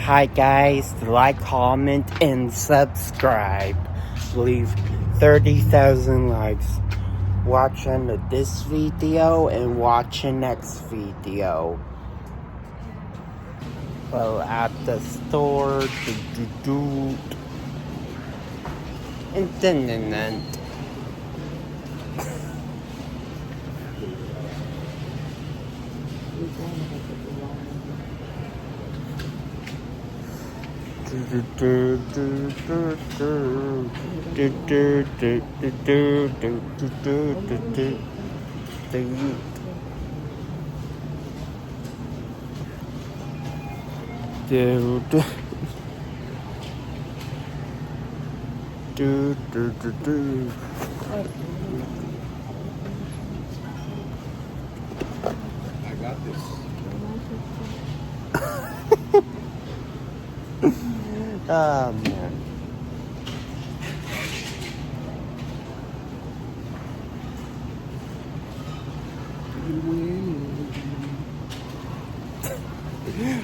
Hi guys, like, comment, and subscribe. Leave 30,000 likes. Watching this video and watching next video. Well, at the store, and then. I got this. Oh man.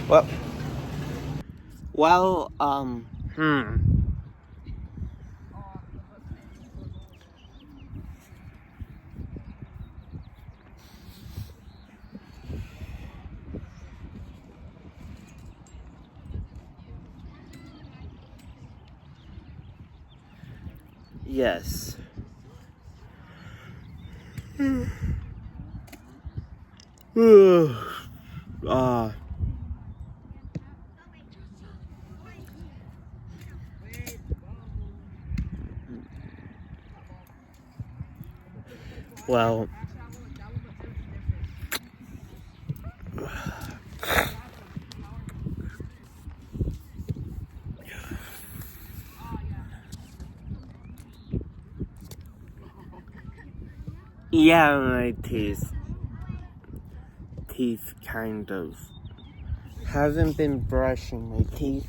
Well, yes. Well, yeah, my teeth kind of haven't been brushing my teeth.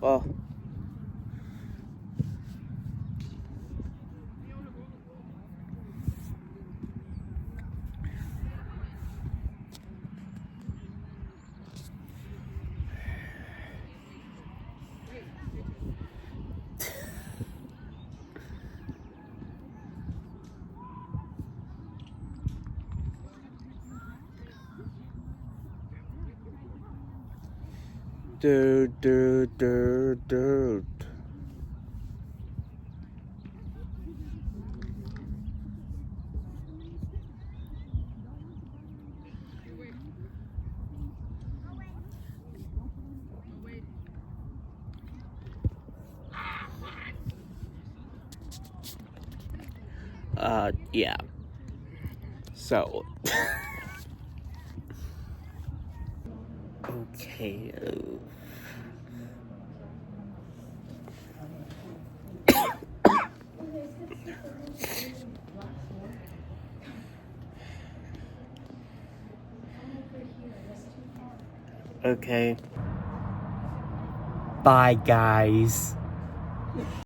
Well, dude. Yeah. So. Okay. Okay. Bye, guys.